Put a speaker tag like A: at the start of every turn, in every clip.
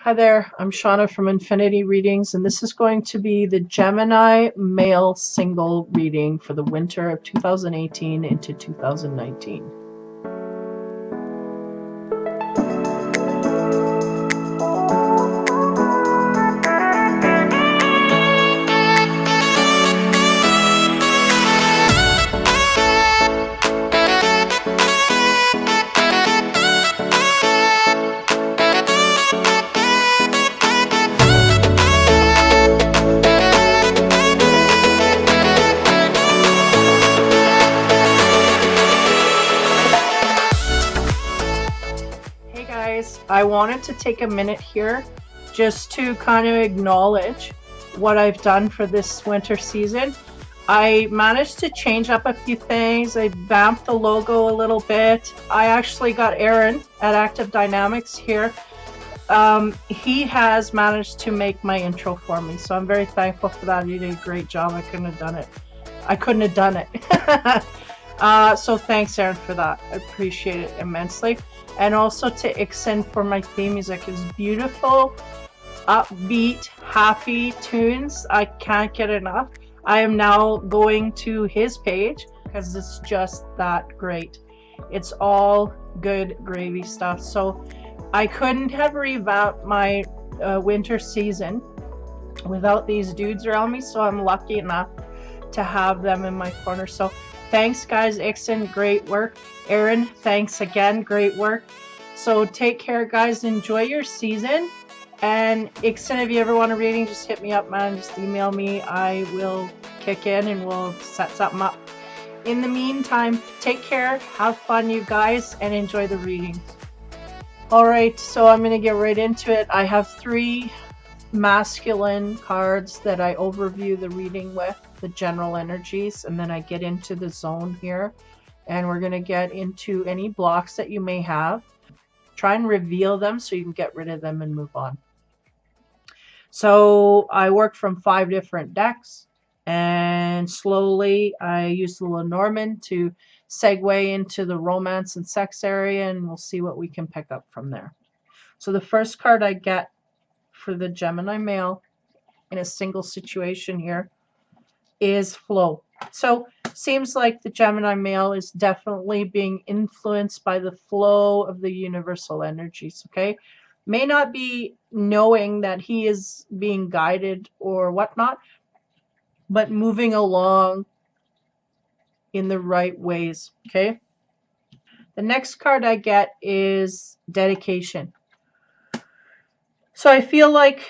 A: Hi there, I'm Shauna from Infinity Readings, and this is going to be the Gemini male single reading for the winter of 2018 into 2019. Hey guys, I wanted to take a minute here just to kind of acknowledge what I've done for this winter season. I managed to change up a few things. I vamped the logo a little bit. I actually got Aaron at Active Dynamics here. He has managed to make my intro for me, so I'm very thankful for that. He did a great job. I couldn't have done it. So thanks, Aaron, for that. I appreciate it immensely. And also to Ikson for my theme music. It's beautiful, upbeat, happy tunes. I can't get enough. I am now going to his page because it's just that great. It's all good gravy stuff. So I couldn't have revamped my winter season without these dudes around me. So I'm lucky enough to have them in my corner. So thanks, guys. Ikson, great work. Aaron, thanks again. Great work. So take care, guys. Enjoy your season. And Ikson, if you ever want a reading, just hit me up, man. Just email me. I will kick in and we'll set something up. In the meantime, take care. Have fun, you guys, and enjoy the readings. All right, so I'm going to get right into it. I have 3 masculine cards that I overview the reading with, the general energies, and then I get into the zone here, and we're going to get into any blocks that you may have. Try and reveal them so you can get rid of them and move on. So I work from 5 different decks, and slowly I use the Lenormand to segue into the romance and sex area, and we'll see what we can pick up from there. So the first card I get for the Gemini male in a single situation here is flow. So seems like the Gemini male is definitely being influenced by the flow of the universal energies, okay? May not be knowing that he is being guided or whatnot, but moving along in the right ways, okay? The next card I get is dedication. So I feel like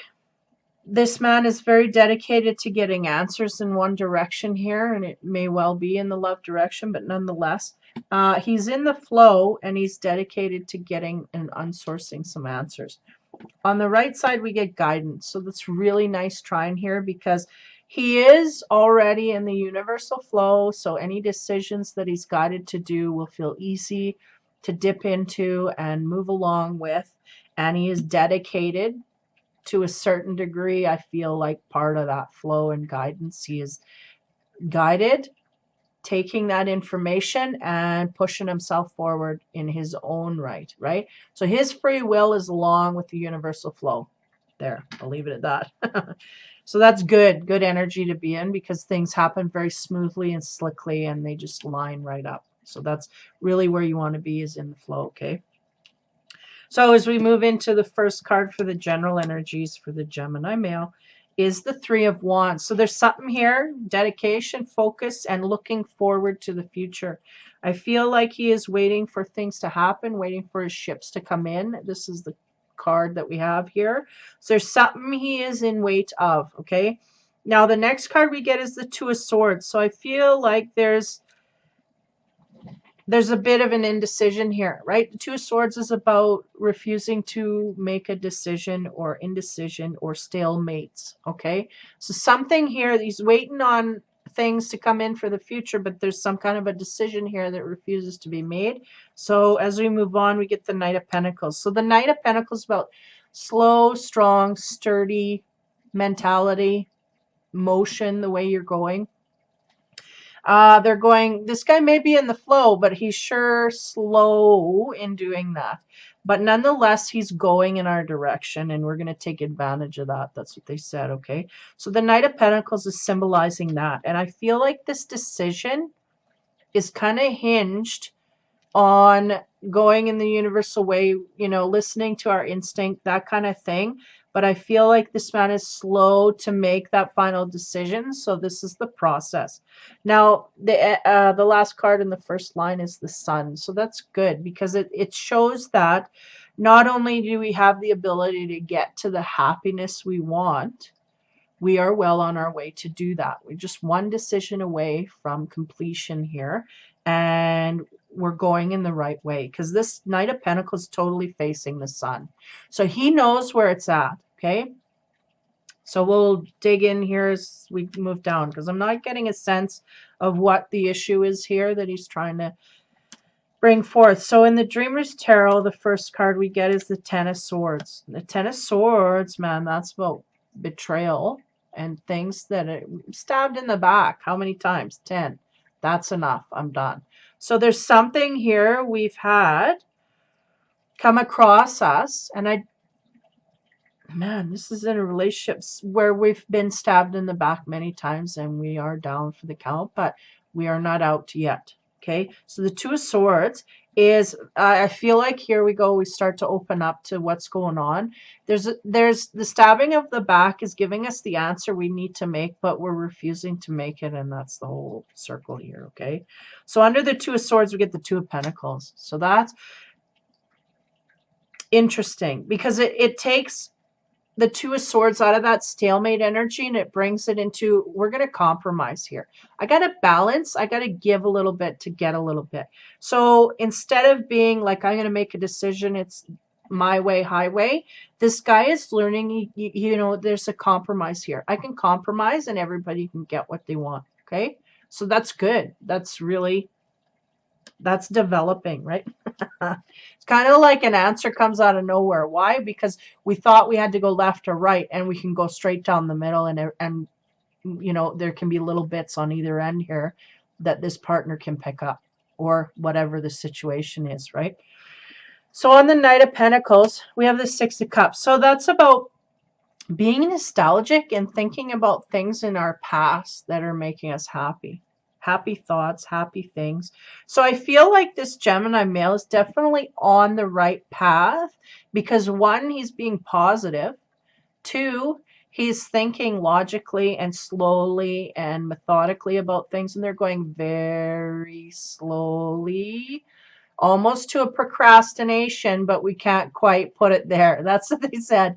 A: this man is very dedicated to getting answers in one direction here, and it may well be in the love direction, but nonetheless, he's in the flow and he's dedicated to getting and unsourcing some answers. On the right side, we get guidance. So that's really nice trying here because he is already in the universal flow. So any decisions that he's guided to do will feel easy to dip into and move along with. And he is dedicated to a certain degree. I feel like part of that flow and guidance, he is guided, taking that information and pushing himself forward in his own right, right? So his free will is along with the universal flow. There, I'll leave it at that. So that's good energy to be in because things happen very smoothly and slickly and they just line right up. So that's really where you want to be, is in the flow, okay? So as we move into the first card for the general energies for the Gemini male is the 3 of Wands. So there's something here, dedication, focus, and looking forward to the future. I feel like he is waiting for things to happen, waiting for his ships to come in. This is the card that we have here. So there's something he is in wait of, okay? Now the next card we get is the 2 of Swords. So I feel like there's a bit of an indecision here, right? The 2 of Swords is about refusing to make a decision or indecision or stalemates, okay? So something here, he's waiting on things to come in for the future, but there's some kind of a decision here that refuses to be made. So as we move on, we get the Knight of Pentacles. So the Knight of Pentacles is about slow, strong, sturdy mentality, motion, the way you're going. They're going, this guy may be in the flow, but he's sure slow in doing that. But nonetheless, he's going in our direction, and we're going to take advantage of that. That's what they said, okay? So the Knight of Pentacles is symbolizing that. And I feel like this decision is kind of hinged on going in the universal way, you know, listening to our instinct, that kind of thing. But I feel like this man is slow to make that final decision. So this is the process. Now, the last card in the first line is the Sun. So that's good because it shows that not only do we have the ability to get to the happiness we want, we are well on our way to do that. We're just one decision away from completion here, and we're going in the right way because this Knight of Pentacles is totally facing the Sun. So he knows where it's at, okay? So we'll dig in here as we move down because I'm not getting a sense of what the issue is here that he's trying to bring forth. So in the Dreamer's Tarot, the first card we get is the Ten of Swords. The Ten of Swords, man, that's about betrayal and things that are stabbed in the back. How many times? 10. That's enough. I'm done. So there's something here we've had come across us, and man, this is in a relationship where we've been stabbed in the back many times and we are down for the count, but we are not out yet. Okay, so the Two of Swords is, I feel like here we go, we start to open up to what's going on. There's the stabbing of the back is giving us the answer we need to make, but we're refusing to make it, and that's the whole circle here, okay? So under the Two of Swords, we get the Two of Pentacles. So that's interesting because it takes the Two of Swords out of that stalemate energy and it brings it into, we're going to compromise here. I got to balance. I got to give a little bit to get a little bit. So instead of being like, I'm going to make a decision, it's my way, highway, this guy is learning, you know, there's a compromise here. I can compromise and everybody can get what they want. Okay. So that's good. That's really, that's developing, right? It's kind of like an answer comes out of nowhere. Why? Because we thought we had to go left or right, and we can go straight down the middle, and you know, there can be little bits on either end here that this partner can pick up, or whatever the situation is, right? So on the Knight of Pentacles, we have the Six of Cups. So that's about being nostalgic and thinking about things in our past that are making us happy. Happy thoughts, happy things. So I feel like this Gemini male is definitely on the right path because one, he's being positive. Two, he's thinking logically and slowly and methodically about things, and they're going very slowly, almost to a procrastination, but we can't quite put it there. That's what they said.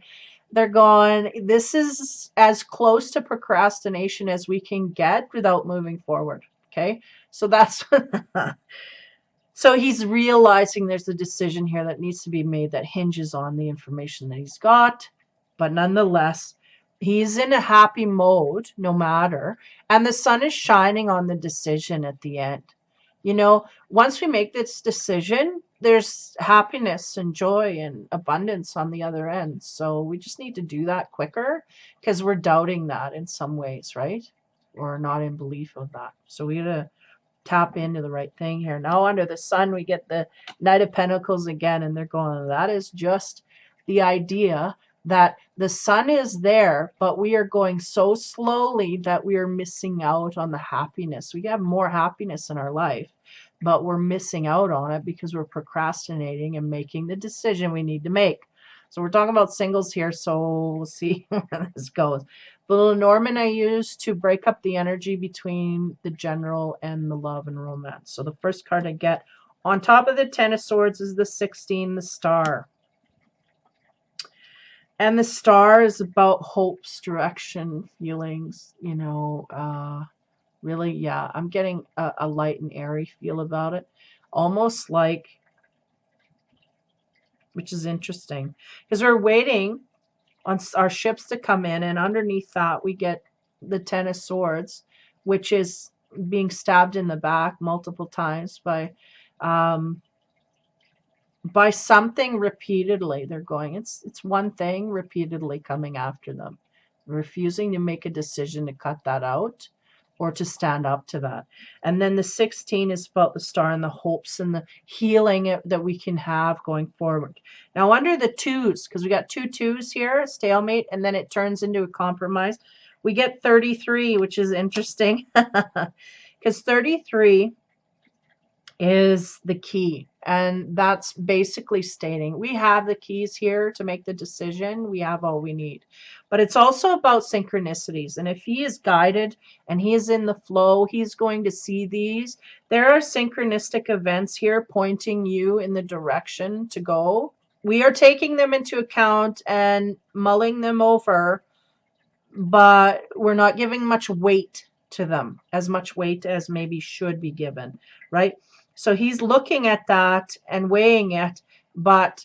A: They're going, this is as close to procrastination as we can get without moving forward. Okay, so that's so he's realizing there's a decision here that needs to be made that hinges on the information that he's got, but nonetheless, he's in a happy mode no matter, and the sun is shining on the decision at the end. You know, once we make this decision, there's happiness and joy and abundance on the other end. So we just need to do that quicker because we're doubting that in some ways, right? Or not in belief of that. So we gotta tap into the right thing here. Now under the sun, we get the Knight of Pentacles again, and they're going, that is just the idea that the sun is there, but we are going so slowly that we are missing out on the happiness. We have more happiness in our life, but we're missing out on it because we're procrastinating and making the decision we need to make. So we're talking about singles here, so we'll see where this goes. The little Norman I use to break up the energy between the general and the love and romance. So the first card I get on top of the Ten of Swords is the 16, the Star. And the Star is about hopes, direction, feelings, you know, really, yeah, I'm getting a light and airy feel about it. Almost like, which is interesting, because we're waiting on our ships to come in, and underneath that we get the Ten of Swords, which is being stabbed in the back multiple times by something repeatedly. They're going, it's one thing repeatedly coming after them, refusing to make a decision to cut that out, or to stand up to that. And then the 16 is about the star and the hopes and the healing that we can have going forward. Now under the twos, because we got two twos here, stalemate, and then it turns into a compromise, we get 33, which is interesting because 33 is the key. And that's basically stating we have the keys here to make the decision. We have all we need. But it's also about synchronicities. And if he is guided and he is in the flow, he's going to see these. There are synchronistic events here pointing you in the direction to go. We are taking them into account and mulling them over, but we're not giving much weight to them, as much weight as maybe should be given, right? So he's looking at that and weighing it, but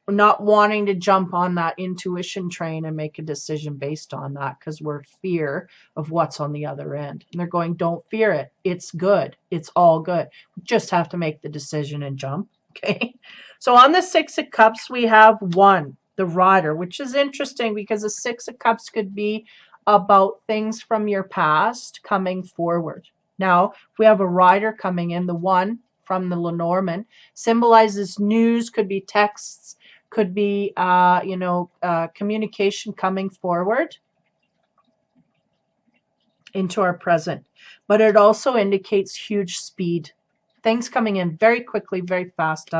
A: not wanting to jump on that intuition train and make a decision based on that because we're fear of what's on the other end. And they're going, don't fear it. It's good. It's all good. We just have to make the decision and jump. Okay. So on the 6 of Cups, we have 1, the Rider, which is interesting because the 6 of Cups could be about things from your past coming forward. Now, if we have a Rider coming in, the 1 from the Lenormand symbolizes news, could be texts, could be, communication coming forward into our present. But it also indicates huge speed. Things coming in very quickly, very fast,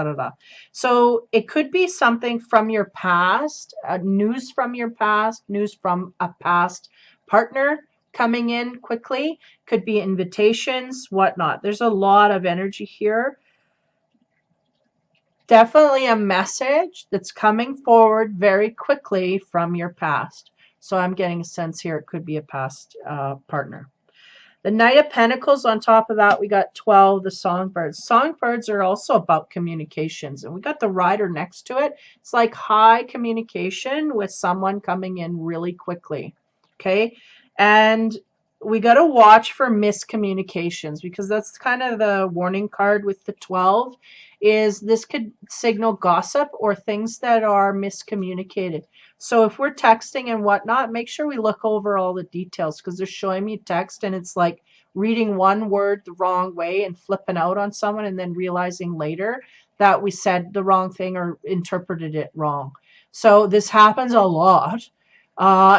A: So it could be something from your past, news from your past, news from a past partner coming in quickly. Could be invitations, whatnot. There's a lot of energy here. Definitely a message that's coming forward very quickly from your past. So I'm getting a sense here it could be a past partner. The Knight of Pentacles, on top of that, we got 12, the Songbirds. Songbirds are also about communications, and we got the Rider next to it. It's like high communication with someone coming in really quickly, okay? And we got to watch for miscommunications because that's kind of the warning card with the 12, is this could signal gossip or things that are miscommunicated. So if we're texting and whatnot, make sure we look over all the details because they're showing me text and it's like reading one word the wrong way and flipping out on someone and then realizing later that we said the wrong thing or interpreted it wrong. So this happens a lot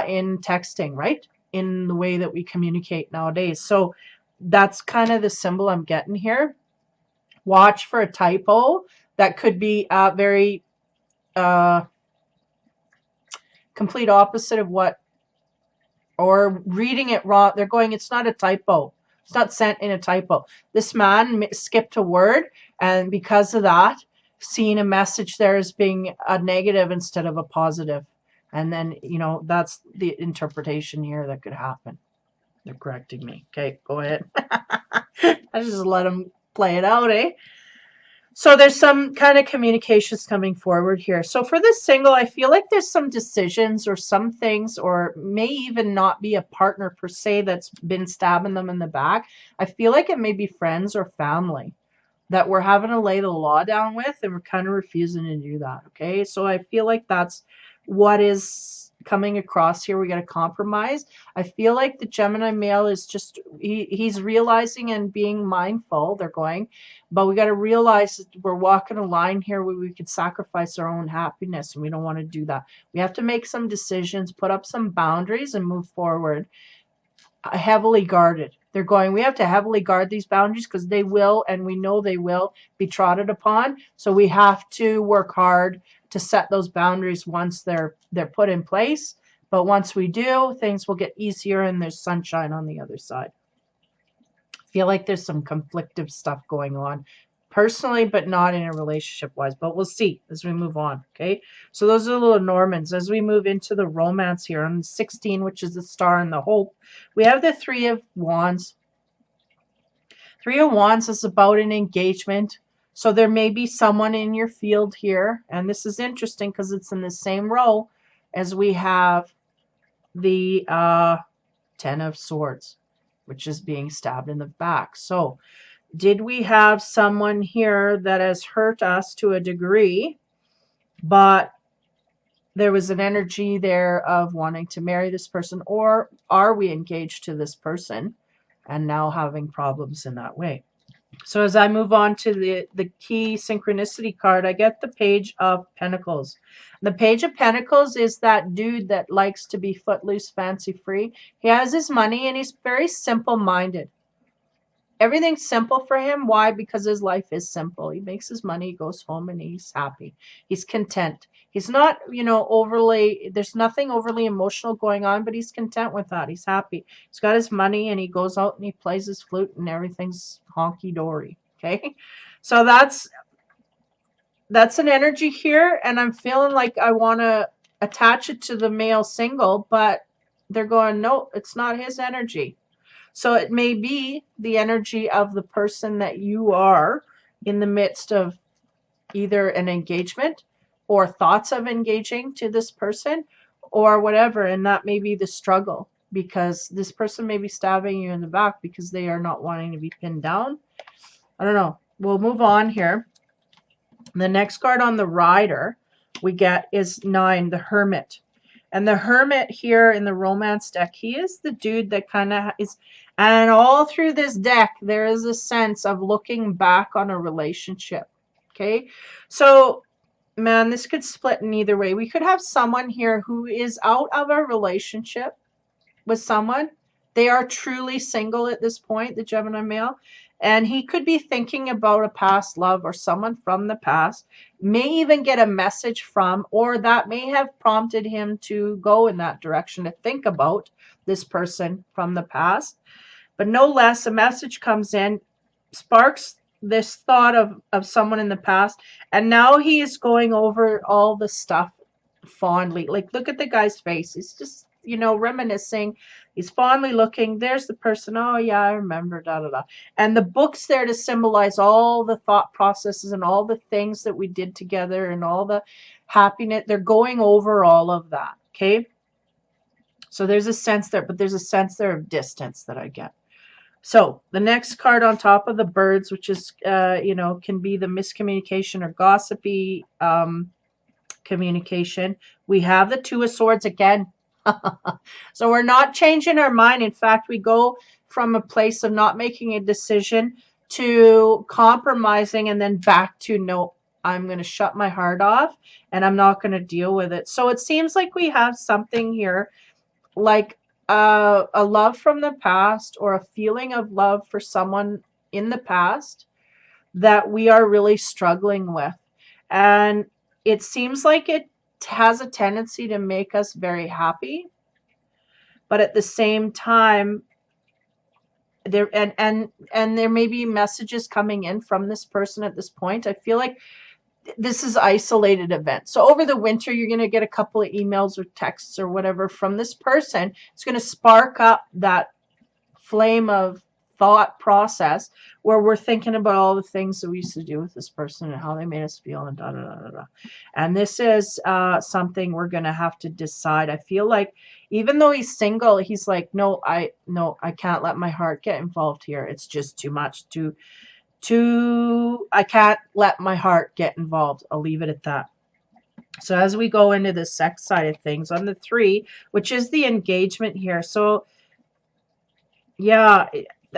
A: in texting, right? In the way that we communicate nowadays. So that's kind of the symbol I'm getting here. Watch for a typo that could be very complete opposite of what, or reading it wrong. They're going, it's not a typo. It's not sent in a typo. This man skipped a word, and because of that, seeing a message there as being a negative instead of a positive. And then, that's the interpretation here that could happen. They're correcting me. Okay, go ahead. I just let them play it out, eh? So there's some kind of communications coming forward here. So for this single, I feel like there's some decisions or some things, or may even not be a partner per se that's been stabbing them in the back. I feel like it may be friends or family that we're having to lay the law down with, and we're kind of refusing to do that, okay? So I feel like that's what is coming across here. We got to compromise. I feel like the Gemini male is just, he's realizing and being mindful. They're going, but we got to realize that we're walking a line here where we could sacrifice our own happiness, and we don't want to do that. We have to make some decisions, put up some boundaries, and move forward. Heavily guarded. They're going, we have to heavily guard these boundaries because they will, and we know they will be trotted upon. So we have to work hard to set those boundaries once they're put in place. But once we do, things will get easier and there's sunshine on the other side. I feel like there's some conflictive stuff going on personally, but not in a relationship wise. But we'll see as we move on. Okay. So those are the little Normans. As we move into the romance here on 16, which is the star and the hope, we have the 3 of Wands. 3 of Wands is about an engagement. So there may be someone in your field here. And this is interesting because it's in the same row as we have the 10 of Swords, which is being stabbed in the back. So did we have someone here that has hurt us to a degree, but there was an energy there of wanting to marry this person, or are we engaged to this person? and now having problems in that way. So as I move on to the key synchronicity card, I get the Page of Pentacles. The Page of Pentacles is that dude that likes to be footloose, fancy free. He has his money and he's very simple-minded. Everything's simple for him. Why? Because his life is simple. He makes his money, he goes home, and he's happy. He's content. He's not, overly, there's nothing overly emotional going on, but he's content with that. He's happy. He's got his money, and he goes out and he plays his flute, and everything's honky-dory. Okay? So that's an energy here, and I'm feeling like I want to attach it to the male single, but they're going, no, it's not his energy. So it may be the energy of the person that you are in the midst of either an engagement or thoughts of engaging to this person or whatever. And that may be the struggle, because this person may be stabbing you in the back because they are not wanting to be pinned down. I don't know. We'll move on here. The next card on the rider we get is 9, the Hermit. And the Hermit here in the romance deck, he is the dude that kind of is, and all through this deck, there is a sense of looking back on a relationship. Okay. So, man, this could split in either way. We could have someone here who is out of a relationship with someone. They are truly single at this point, the Gemini male. And he could be thinking about a past love or someone from the past, may even get a message from, or that may have prompted him to go in that direction, to think about this person from the past. But no less, a message comes in, sparks this thought of someone in the past, and now he is going over all the stuff fondly. Like, look at the guy's face. He's just, reminiscing. He's fondly looking. There's the person. Oh, yeah, I remember, da, da, da. And the book's there to symbolize all the thought processes and all the things that we did together and all the happiness. They're going over all of that, okay? So there's a sense there, but there's a sense there of distance that I get. So the next card on top of the birds, which is, can be the miscommunication or gossipy communication, we have the Two of Swords again. So we're not changing our mind. In fact, we go from a place of not making a decision to compromising, and then back to, no, I'm going to shut my heart off and I'm not going to deal with it. So it seems like we have something here like a love from the past, or a feeling of love for someone in the past that we are really struggling with. And it seems like it has a tendency to make us very happy, but at the same time, there and there may be messages coming in from this person at this point. I feel like this is isolated event. So over the winter, you're going to get a couple of emails or texts or whatever from this person. It's going to spark up that flame of thought process where we're thinking about all the things that we used to do with this person and how they made us feel and da da da da da. And this is something we're going to have to decide. I feel like even though he's single, he's like, no, I can't let my heart get involved here. It's just too much. I can't let my heart get involved. I'll leave it at that. So as we go into the sex side of things on the 3, which is the engagement here. So yeah,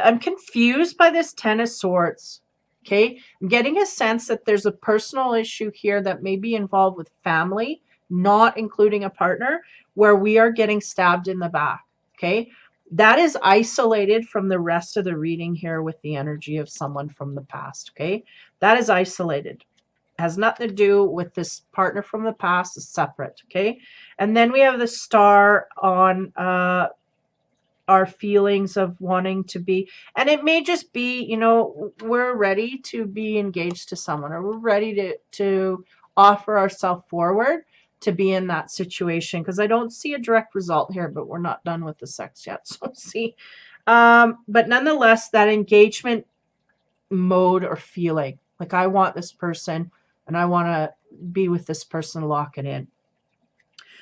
A: I'm confused by this 10 of Swords. Okay. I'm getting a sense that there's a personal issue here that may be involved with family, not including a partner, where we are getting stabbed in the back. Okay. That is isolated from the rest of the reading here with the energy of someone from the past, okay? That is isolated. Has nothing to do with this partner from the past. Is separate, okay? And then we have the Star on our feelings of wanting to be, and it may just be, we're ready to be engaged to someone, or we're ready to offer ourselves forward to be in that situation, because I don't see a direct result here, but we're not done with the sex yet, so see. But nonetheless, that engagement mode or feeling, like I want this person and I want to be with this person, lock it in.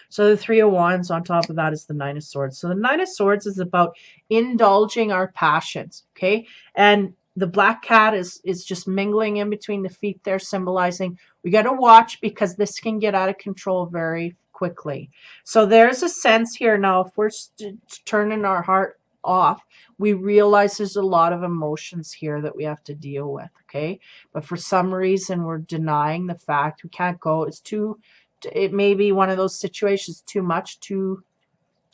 A: So the 3 of Wands on top of that is the 9 of Swords. So the 9 of Swords is about indulging our passions, okay? And the black cat is just mingling in between the feet there, symbolizing we got to watch, because this can get out of control very quickly. So there's a sense here now, if we're turning our heart off, we realize there's a lot of emotions here that we have to deal with, okay? But for some reason, we're denying the fact we can't go. It may be one of those situations, too much, too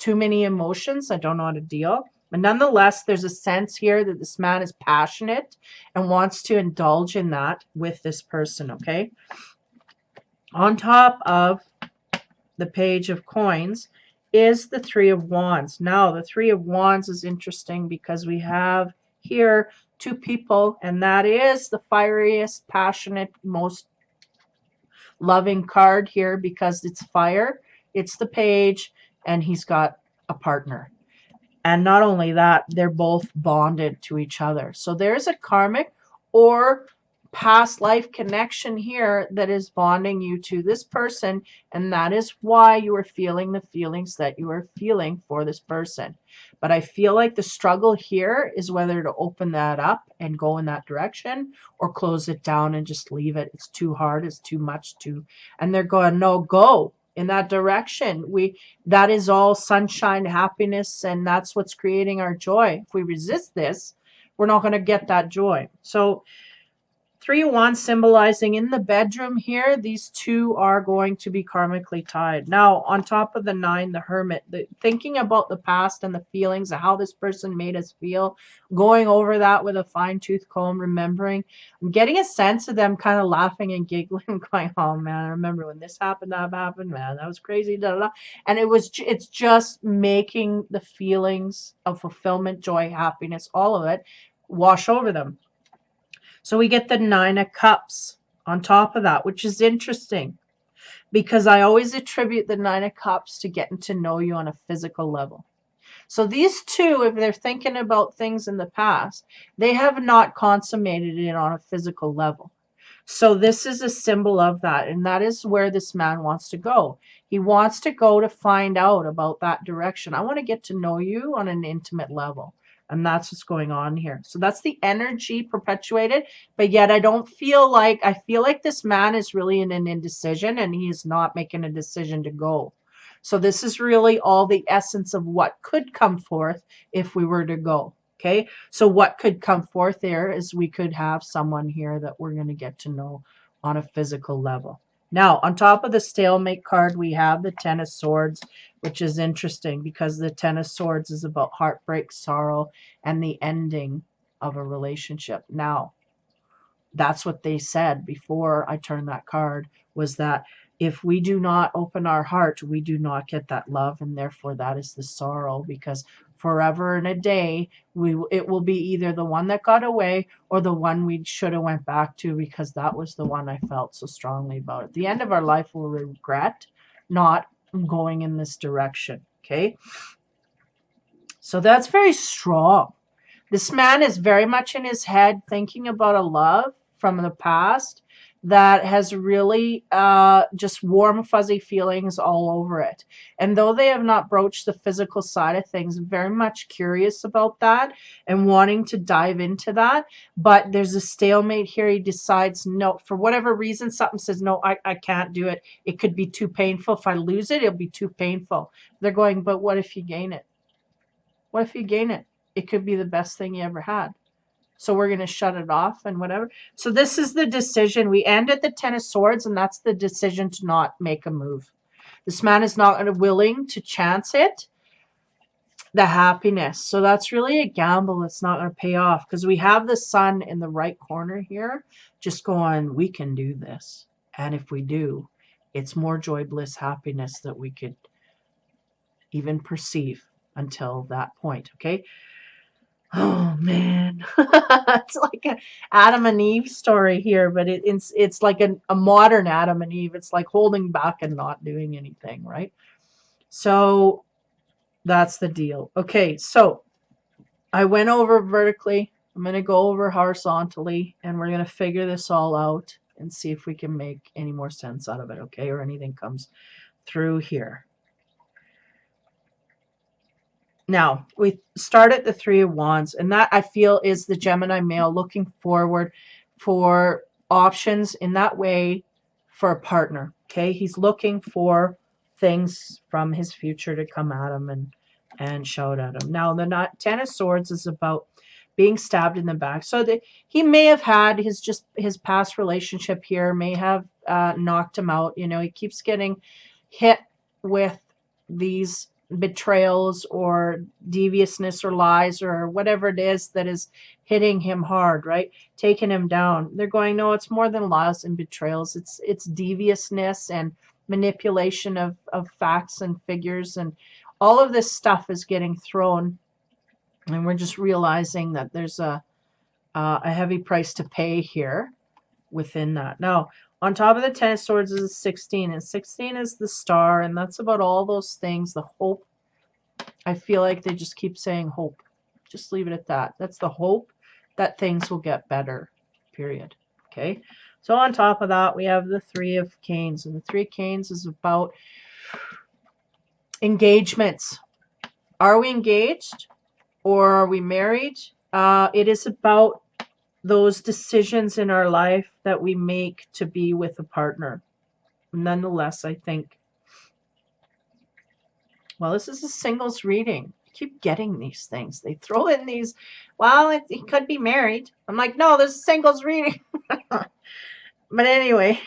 A: many emotions. I don't know how to deal. But nonetheless, there's a sense here that this man is passionate and wants to indulge in that with this person, okay? On top of the Page of Coins is the Three of Wands. Now, the Three of Wands is interesting because we have here two people, and that is the fieriest, passionate, most loving card here because it's fire. It's the page, and he's got a partner. And not only that, they're both bonded to each other. So there's a karmic or past life connection here that is bonding you to this person, and that is why you are feeling the feelings that you are feeling for this person. But I feel like the struggle here is whether to open that up and go in that direction or close it down and just leave it. It's too hard, it's too much, and they're going, no, go in that direction. That is all sunshine, happiness, and that's what's creating our joy. If we resist this, we're not going to get that joy. So Three of Wands symbolizing in the bedroom here, these two are going to be karmically tied. Now, on top of the 9, the Hermit, thinking about the past and the feelings of how this person made us feel, going over that with a fine-tooth comb, remembering, I'm getting a sense of them kind of laughing and giggling, going, oh man, I remember when this happened, that happened, man, that was crazy, da, da, da. And it's just making the feelings of fulfillment, joy, happiness, all of it, wash over them. So we get the 9 of Cups on top of that, which is interesting because I always attribute the 9 of Cups to getting to know you on a physical level. So these two, if they're thinking about things in the past, they have not consummated it on a physical level. So this is a symbol of that, and that is where this man wants to go. He wants to go to find out about that direction. I want to get to know you on an intimate level. And that's what's going on here. So that's the energy perpetuated. But yet I feel like this man is really in an indecision and he is not making a decision to go. So this is really all the essence of what could come forth if we were to go. Okay. So what could come forth there is we could have someone here that we're going to get to know on a physical level. Now, on top of the stalemate card, we have the 10 of Swords, which is interesting because the 10 of Swords is about heartbreak, sorrow, and the ending of a relationship. Now, that's what they said before I turned that card, was that if we do not open our heart, we do not get that love, and therefore that is the sorrow, because forever and a day, it will be either the one that got away or the one we should have went back to, because that was the one I felt so strongly about. At the end of our life, we'll regret not going in this direction, okay? So that's very strong. This man is very much in his head thinking about a love from the past that has really just warm, fuzzy feelings all over it. And though they have not broached the physical side of things, very much curious about that and wanting to dive into that. But there's a stalemate here. He decides, no, for whatever reason, something says, no, I can't do it. It could be too painful. If I lose it, it'll be too painful. They're going, but what if you gain it? What if you gain it? It could be the best thing you ever had. So we're going to shut it off and whatever. So this is the decision. We end at the 10 of Swords, and that's the decision to not make a move. This man is not willing to chance it. The happiness. So that's really a gamble that's not going to pay off, because we have the Sun in the right corner here just going, we can do this. And if we do, it's more joy, bliss, happiness that we could even perceive until that point, okay? Oh man, it's like an Adam and Eve story here, but it's like a modern Adam and Eve. It's like holding back and not doing anything, right? So that's the deal. Okay, so I went over vertically. I'm going to go over horizontally, and we're going to figure this all out and see if we can make any more sense out of it, okay? Or anything comes through here. Now, we start at the 3 of Wands, and that I feel is the Gemini male looking forward for options in that way for a partner, okay? He's looking for things from his future to come at him and shout at him. Now, the Ten of Swords is about being stabbed in the back. So that he may have had his past relationship here may have knocked him out. You know, he keeps getting hit with these betrayals or deviousness or lies or whatever it is that is hitting him hard, right? Taking him down. They're going, no, it's more than lies and betrayals. It's deviousness and manipulation of facts and figures, and all of this stuff is getting thrown, and we're just realizing that there's a heavy price to pay here within that. Now, on top of the Ten of Swords is 16, and 16 is the star, and that's about all those things, the hope. I feel like they just keep saying hope. Just leave it at that. That's the hope that things will get better, period. Okay? So on top of that, we have the Three of Canes, and the Three of Canes is about engagements. Are we engaged or are we married? It is about those decisions in our life that we make to be with a partner. Nonetheless, I think, well, this is a singles reading. I keep getting these things. They throw in these, well, he could be married. I'm like, no, this is singles reading. But anyway,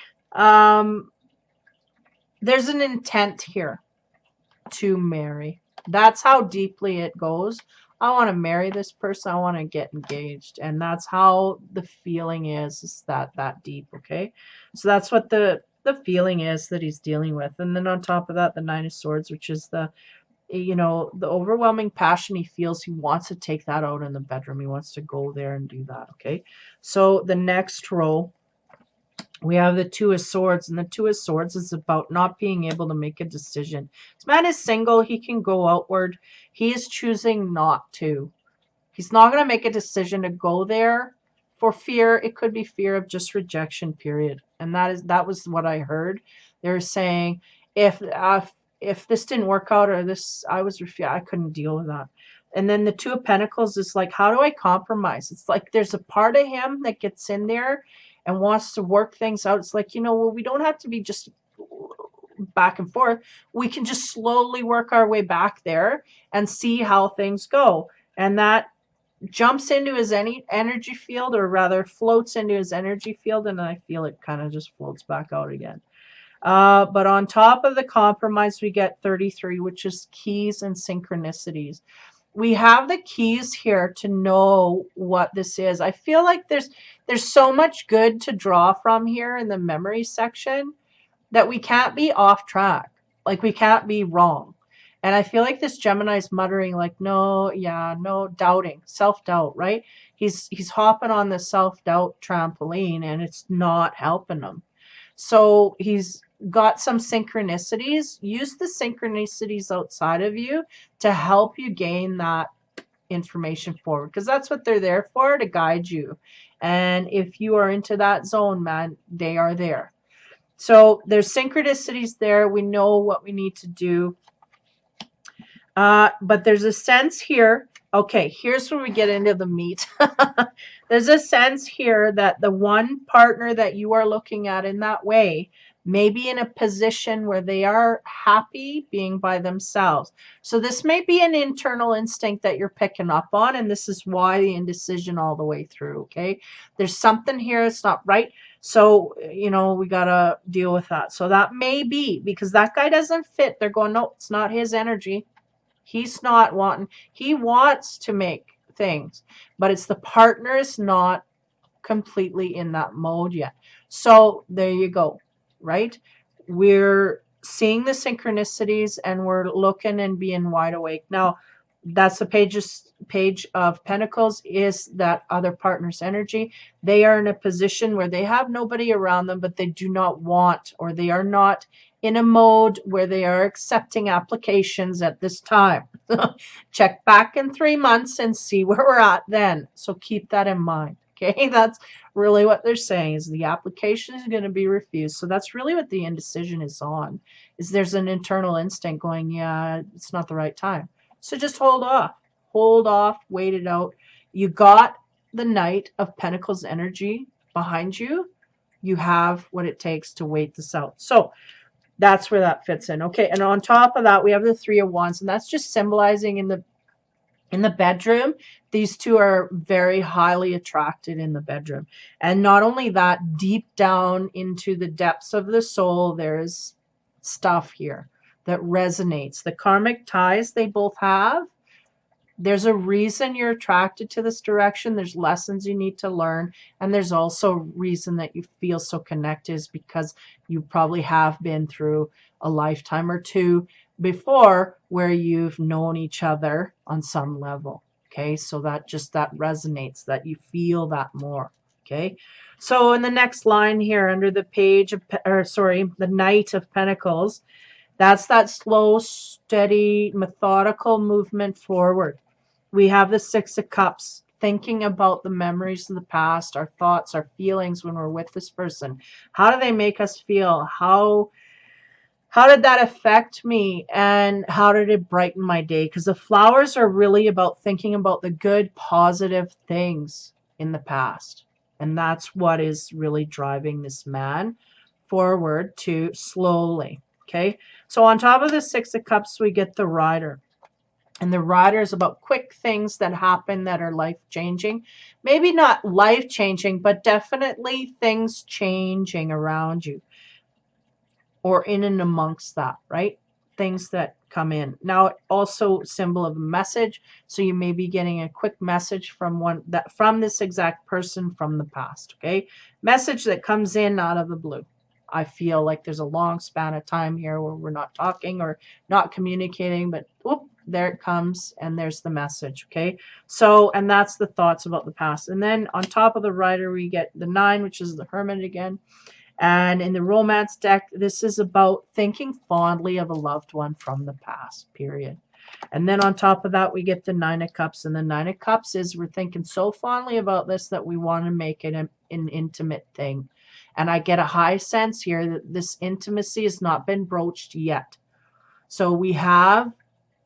A: there's an intent here to marry. That's how deeply it goes. I want to marry this person. I want to get engaged. And that's how the feeling is that deep, okay? So that's what the feeling is that he's dealing with. And then on top of that, the Nine of Swords, which is the overwhelming passion he feels. He wants to take that out in the bedroom. He wants to go there and do that, okay? So the next row, we have the Two of Swords, and the Two of Swords is about not being able to make a decision. This man is single. He can go outward. He is choosing not to. He's not going to make a decision to go there for fear. It could be fear of just rejection, period. And that was what I heard. They were saying, if this didn't work out, or this, I couldn't deal with that. And then the Two of Pentacles is like, how do I compromise? It's like there's a part of him that gets in there and wants to work things out. It's like, well, we don't have to be just back and forth. We can just slowly work our way back there and see how things go. And that jumps into his energy field, or rather floats into his energy field, and I feel it kind of just floats back out again. But on top of the compromise, we get 33, which is keys and synchronicities. We have the keys here to know what this is. I feel like there's so much good to draw from here in the memory section that we can't be off track. Like, we can't be wrong. And I feel like this Gemini is muttering like, no, doubting, self-doubt, right? He's hopping on the self-doubt trampoline, and it's not helping him. So he's got some synchronicities. Use the synchronicities outside of you to help you gain that information forward, because that's what they're there for, to guide you. And if you are into that zone, man, they are there. So there's synchronicities there. We know what we need to do. But there's a sense here. Okay, here's where we get into the meat. There's a sense here that the one partner that you are looking at in that way may be in a position where they are happy being by themselves. So this may be an internal instinct that you're picking up on, and this is why the indecision all the way through, okay? There's something here that's not right. So, we got to deal with that. So that may be because that guy doesn't fit. They're going, no, it's not his energy. He's not wanting, he wants to make things, but it's the partner is not completely in that mode yet. So there you go, right? We're seeing the synchronicities and we're looking and being wide awake. Now, that's the page of Pentacles, is that other partner's energy. They are in a position where they have nobody around them, but they do not want, or they are not in a mode where they are accepting applications at this time. Check back in 3 months and see where we're at then. So keep that in mind. Okay, that's really what they're saying, is the application is going to be refused. So that's really what the indecision is on, is there's an internal instinct going, yeah, it's not the right time. So just hold off, wait it out. You got the Knight of Pentacles energy behind you. You have what it takes to wait this out. So That's where that fits in. Okay, and on top of that, we have the Three of Wands, and that's just symbolizing in the bedroom. These two are very highly attracted in the bedroom. And not only that, deep down into the depths of the soul, there's stuff here that resonates. The karmic ties they both have, there's a reason you're attracted to this direction. There's lessons you need to learn. And there's also a reason that you feel so connected is because you probably have been through a lifetime or two before where you've known each other on some level. Okay, so that resonates, that you feel that more. Okay, so in the next line here under the page of, or sorry, the Knight of Pentacles, that's that slow, steady, methodical movement forward. We have the Six of Cups, thinking about the memories of the past, our thoughts, our feelings when we're with this person. How do they make us feel? How did that affect me? And how did it brighten my day? Because the flowers are really about thinking about the good, positive things in the past. And that's what is really driving this man forward to slowly. Okay. So on top of the Six of Cups, we get the Rider. And the Rider is about quick things that happen that are life-changing. Maybe not life-changing, but definitely things changing around you or in and amongst that, right? Things that come in. Now, also symbol of a message. So you may be getting a quick message from this exact person from the past, okay? Message that comes in out of the blue. I feel like there's a long span of time here where we're not talking or not communicating, but whoop, there it comes, and there's the message, okay? So, and that's the thoughts about the past. And then on top of the Rider, we get the 9, which is the Hermit again. And in the Romance deck, this is about thinking fondly of a loved one from the past, period. And then on top of that, we get the 9 of Cups. And the 9 of Cups is we're thinking so fondly about this that we want to make it an intimate thing. And I get a high sense here that this intimacy has not been broached yet. So we have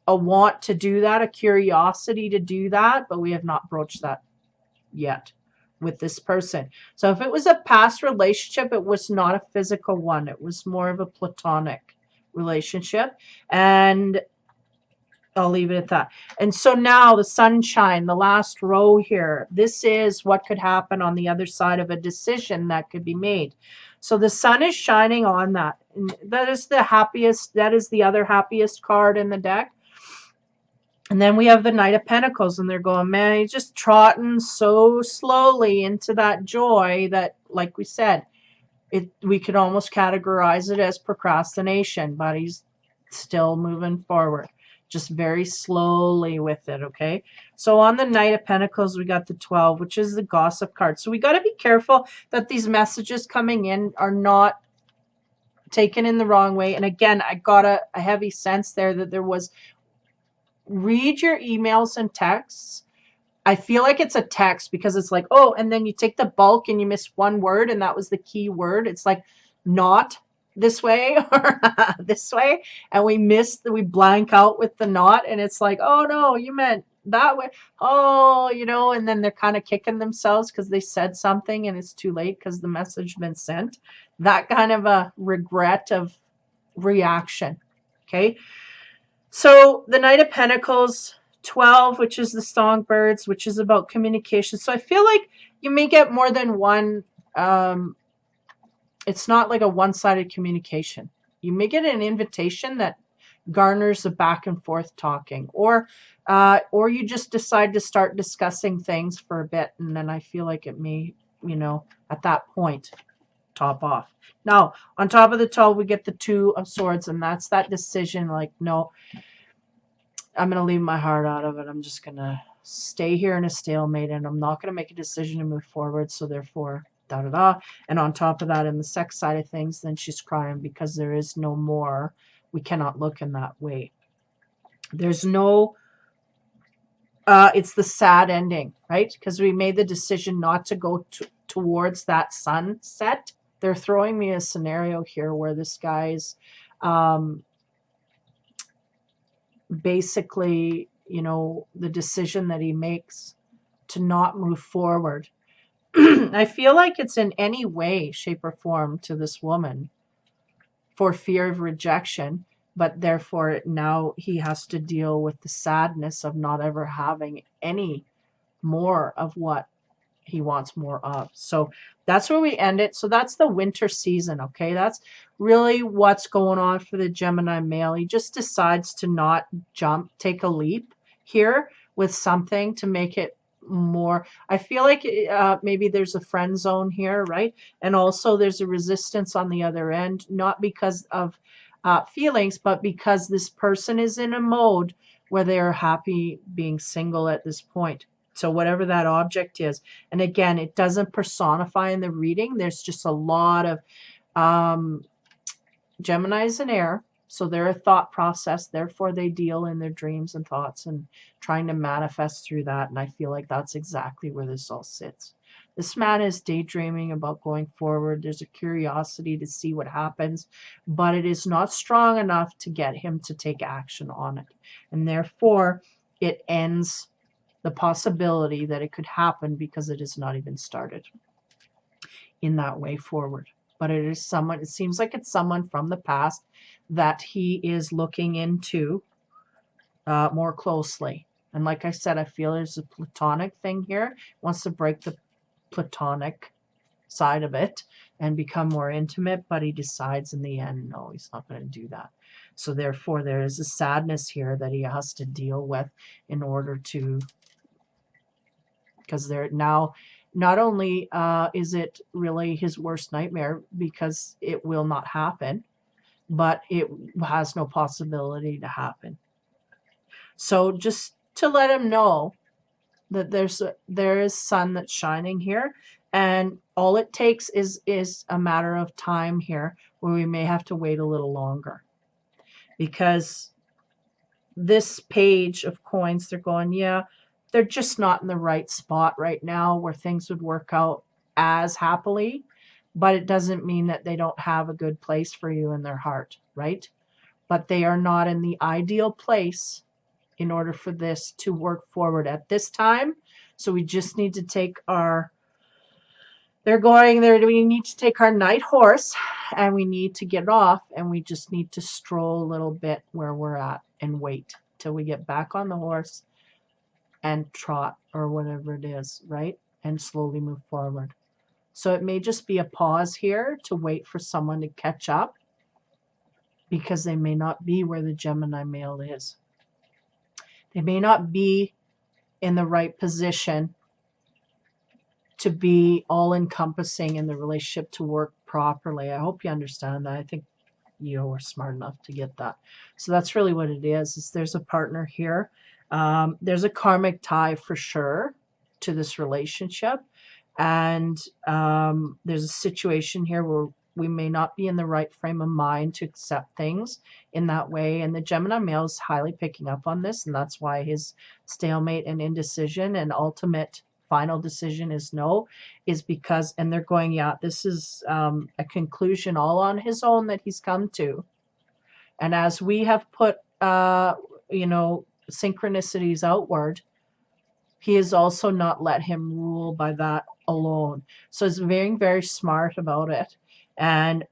A: a want to do that, a curiosity to do that, but we have not broached that yet with this person. So if it was a past relationship, it was not a physical one. It was more of a platonic relationship. And I'll leave it at that. And so now the Sunshine, the last row here, this is what could happen on the other side of a decision that could be made. So the sun is shining on that. And that is the happiest, that is the other happiest card in the deck. And then we have the Knight of Pentacles, and they're going, man, he's just trotting so slowly into that joy that, like we said, we could almost categorize it as procrastination, but he's still moving forward, just very slowly with it, okay? So on the Knight of Pentacles, we got the 12, which is the Gossip card. So we got to be careful that these messages coming in are not taken in the wrong way. And again, I got a heavy sense there that there was, read your emails and texts. I feel like it's a text because it's like, oh, and then you take the bulk and you miss one word, and that was the key word. It's like not this way or this way, and we blank out with the not, and it's like, oh no, you meant that way. Oh, and then they're kind of kicking themselves because they said something and it's too late because the message been sent. That kind of a regret of reaction. Okay. So the Knight of Pentacles, 12, which is the Songbirds, which is about communication. So I feel like you may get more than one. It's not like a one-sided communication. You may get an invitation that garners a back and forth talking, or you just decide to start discussing things for a bit, and then I feel like it may, at that point, top off. Now, on top of the 12, we get the 2 of Swords, and that's that decision, like, no, I'm going to leave my heart out of it. I'm just going to stay here in a stalemate, and I'm not going to make a decision to move forward, so therefore, da-da-da. And on top of that, in the sex side of things, then she's crying because there is no more. We cannot look in that way. There's no, it's the sad ending, right? Because we made the decision not to go towards that sunset. They're throwing me a scenario here where this guy's basically, the decision that he makes to not move forward. I feel like it's in any way, shape, or form to this woman for fear of rejection, but therefore now he has to deal with the sadness of not ever having any more of what he wants more of. So that's where we end it. So that's the winter season, okay? That's really what's going on for the Gemini male. He just decides to not take a leap here with something to make it more. I feel like maybe there's a friend zone here, right? And also there's a resistance on the other end, not because of feelings, but because this person is in a mode where they're happy being single at this point. So whatever that object is. And again, it doesn't personify in the reading. There's just a lot of Gemini's in air. So they're a thought process. Therefore, they deal in their dreams and thoughts and trying to manifest through that. And I feel like that's exactly where this all sits. This man is daydreaming about going forward. There's a curiosity to see what happens, but it is not strong enough to get him to take action on it. And therefore, it ends the possibility that it could happen because it is not even started in that way forward. But it is someone, it seems like it's someone from the past that he is looking into more closely. And like I said, I feel there's a platonic thing here. He wants to break the platonic side of it and become more intimate, but he decides in the end, no, he's not going to do that. So therefore, there is a sadness here that he has to deal with in order to, because they're now, not only is it really his worst nightmare because it will not happen, but it has no possibility to happen. So just to let him know that there is sun that's shining here, and all it takes is a matter of time here where we may have to wait a little longer, because this page of coins, they're going, yeah, they're just not in the right spot right now where things would work out as happily, but it doesn't mean that they don't have a good place for you in their heart, right? But they are not in the ideal place in order for this to work forward at this time. So we just need to take our, we need to take our night horse and we need to get off, and we just need to stroll a little bit where we're at and wait till we get back on the horse and trot or whatever it is, right? And slowly move forward. So it may just be a pause here to wait for someone to catch up, because they may not be where the Gemini male is. They may not be in the right position to be all-encompassing in the relationship to work properly. I hope you understand that. I think you are smart enough to get that. So that's really what it is there's a partner here. There's a karmic tie for sure to this relationship. And there's a situation here where we may not be in the right frame of mind to accept things in that way. And the Gemini male is highly picking up on this. And that's why his stalemate and indecision and ultimate final decision is no, is because, and they're going, yeah, this is a conclusion all on his own that he's come to. And as we have put, synchronicities outward, he has also not let him rule by that alone. So he's very, very smart about it. And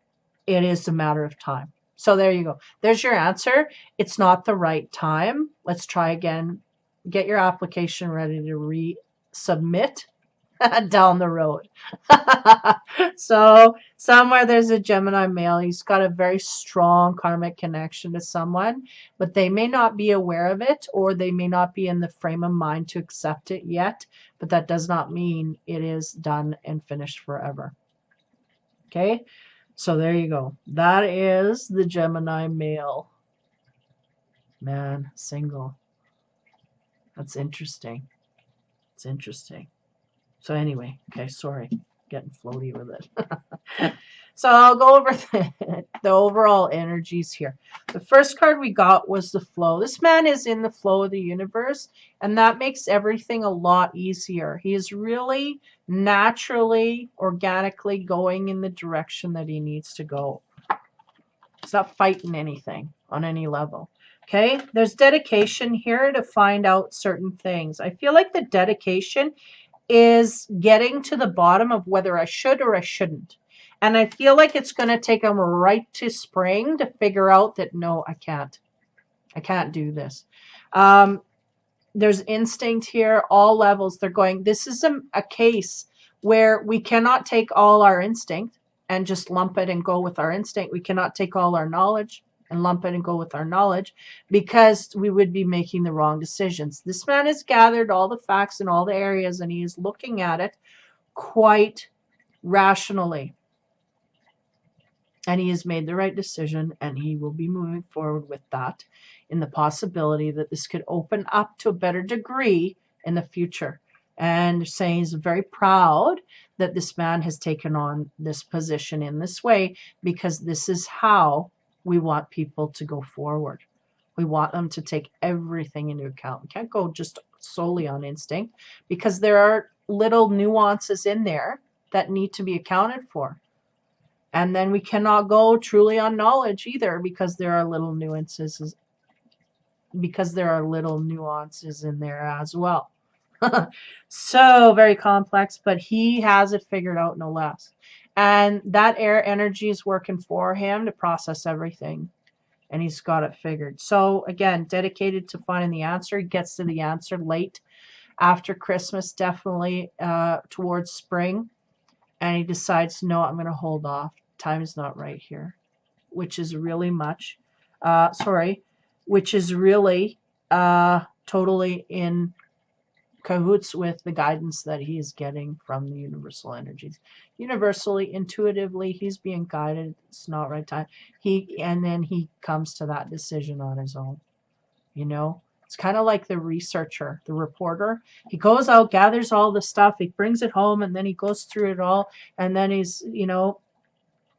A: it is a matter of time. So there you go. There's your answer. It's not the right time. Let's try again. Get your application ready to resubmit down the road. So somewhere there's a Gemini male. He's got a very strong karmic connection to someone, but they may not be aware of it, or they may not be in the frame of mind to accept it yet. But that does not mean it is done and finished forever. Okay, so there you go. That is the Gemini male. Man, single. That's interesting. It's interesting. So anyway, okay, sorry, getting floaty with it. So I'll go over the overall energies here. The first card we got was the flow. This man is in the flow of the universe, and that makes everything a lot easier. He is really naturally, organically going in the direction that he needs to go. He's not fighting anything on any level. Okay, there's dedication here to find out certain things. I feel like the dedication is getting to the bottom of whether I should or I shouldn't. And I feel like it's going to take them right to spring to figure out that, no, I can't do this. There's instinct here, all levels. They're going, this is a case where we cannot take all our instinct and just lump it and go with our instinct. We cannot take all our knowledge and lump it and go with our knowledge, because we would be making the wrong decisions. This man has gathered all the facts in all the areas, and he is looking at it quite rationally. And he has made the right decision, and he will be moving forward with that, in the possibility that this could open up to a better degree in the future. And they're saying he's very proud that this man has taken on this position in this way, because this is how we want people to go forward. We want them to take everything into account. We can't go just solely on instinct, because there are little nuances in there that need to be accounted for. And then we cannot go truly on knowledge either, because there are little nuances. Because there are little nuances in there as well. So very complex, but he has it figured out, no less. And that air energy is working for him to process everything. And he's got it figured. So again, dedicated to finding the answer. He gets to the answer late after Christmas, definitely towards spring. And he decides, no, I'm going to hold off. Time is not right here, which is really which is really totally in cahoots with the guidance that he is getting from the universal energies. Universally, intuitively, he's being guided. It's not right time. And then he comes to that decision on his own. You know, it's kind of like the researcher, the reporter. He goes out, gathers all the stuff, he brings it home, and then he goes through it all, and then he's,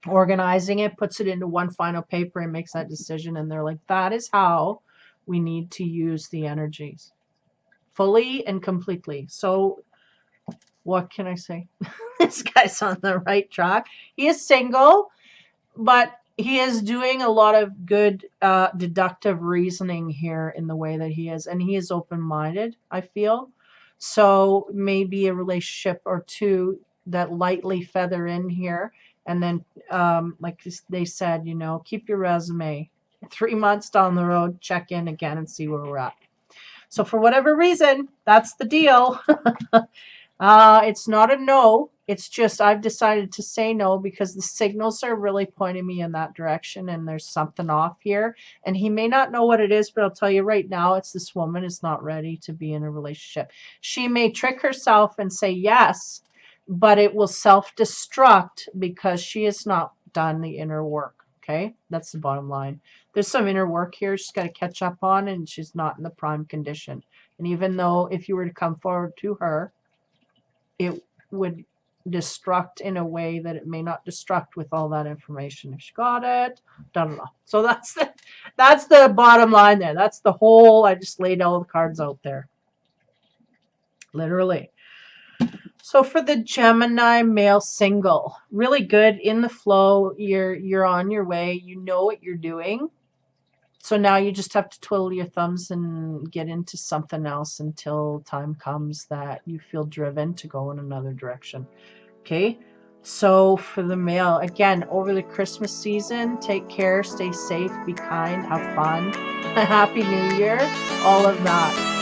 A: organizing it, puts it into one final paper, and makes that decision. And they're like, that is how we need to use the energies, fully and completely. So what can I say? This guy's on the right track. He is single, but he is doing a lot of good deductive reasoning here in the way that he is. And he is open-minded, I feel. So maybe a relationship or two that lightly feather in here. And then, like they said, keep your resume. 3 months down the road, check in again and see where we're at. So for whatever reason, that's the deal. It's not a no. It's just I've decided to say no, because the signals are really pointing me in that direction, and there's something off here. And he may not know what it is, but I'll tell you right now, it's this woman is not ready to be in a relationship. She may trick herself and say yes, but it will self-destruct because she has not done the inner work. Okay, that's the bottom line. There's some inner work here she's got to catch up on, and she's not in the prime condition. And even though if you were to come forward to her, it would destruct in a way that it may not destruct with all that information. If she got it, So that's the bottom line there. That's the whole. I just laid all the cards out there, literally. So for the Gemini male single, really good, in the flow. You're on your way. You know what you're doing. So now you just have to twiddle your thumbs and get into something else until time comes that you feel driven to go in another direction. Okay. So for the male, again, over the Christmas season, take care, stay safe, be kind, have fun, a happy new year, all of that.